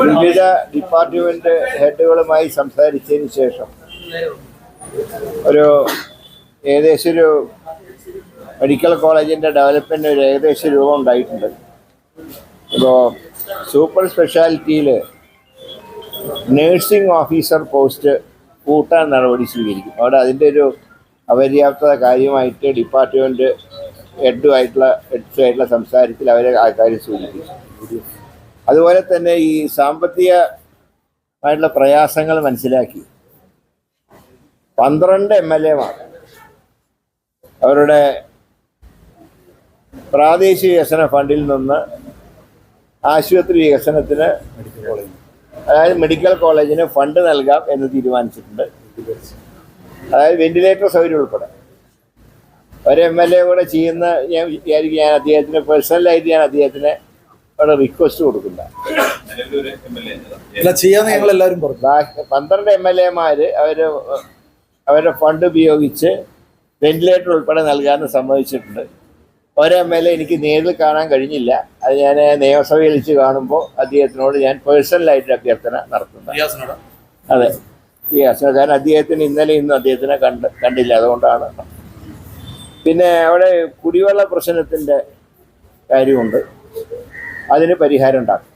വിവിധ ഡിപ്പാർട്ട്മെന്റ് ഹെഡുകളുമായി സംസാരിച്ചതിന് ശേഷം ഏകദേശം ഒരു മെഡിക്കൽ കോളേജിൻ്റെ ഡെവലപ്മെൻറ്റ് ഒരു ഏകദേശം രൂപം ഉണ്ടായിട്ടുണ്ട്. ഇപ്പോൾ സൂപ്പർ സ്പെഷ്യാലിറ്റിയിൽ നേഴ്സിംഗ് ഓഫീസർ പോസ്റ്റ് കൂട്ടാൻ നടപടി സ്വീകരിക്കും. അവിടെ അതിൻ്റെ ഒരു അപര്യാപ്തത കാര്യമായിട്ട് ഡിപ്പാർട്ട്മെൻറ്റ് ഹെഡ്സുമായിട്ടുള്ള സംസാരത്തിൽ അവരെ ആ കാര്യം സൂചിപ്പിച്ചു. അതുപോലെ തന്നെ ഈ സാമ്പത്തികമായിട്ടുള്ള പ്രയാസങ്ങൾ മനസ്സിലാക്കി 12 MLA-മാർ അവരുടെ പ്രാദേശിക വികസന ഫണ്ടിൽ നിന്ന് ആശുപത്രി വികസനത്തിന്, അതായത് മെഡിക്കൽ കോളേജിന് ഫണ്ട് നൽകാം എന്ന് തീരുമാനിച്ചിട്ടുണ്ട്. അതായത് വെന്റിലേറ്റർ സൗകര്യം ഉൾപ്പെടെ ഒരു MLA കൂടെ ചെയ്യുന്ന ഞാൻ അദ്ദേഹത്തിന് പേഴ്സണലായിട്ട് അദ്ദേഹത്തിന് അവിടെ റിക്വസ്റ്റ് കൊടുക്കില്ല. 12 MLA-മാർ അവരുടെ ഫണ്ട് ഉപയോഗിച്ച് വെന്റിലേറ്റർ ഉൾപ്പെടെ നൽകാമെന്ന് സമ്മതിച്ചിട്ടുണ്ട്. ഒരു MLA എനിക്ക് നേരിൽ കാണാൻ കഴിഞ്ഞില്ല. അത് ഞാൻ നിയമസഭയിൽ വെച്ച് കാണുമ്പോൾ അദ്ദേഹത്തിനോട് ഞാൻ പേഴ്സണലായിട്ട് അഭ്യർത്ഥന നടത്തുന്നത്. അതെ, കാരണം അദ്ദേഹത്തിന് ഇന്നും അദ്ദേഹത്തിനെ കണ്ടില്ല, അതുകൊണ്ടാണ്. പിന്നെ അവിടെ കുടിവെള്ള പ്രശ്നത്തിൻ്റെ കാര്യമുണ്ട്, അതിന് പരിഹാരം ഉണ്ടാക്കും.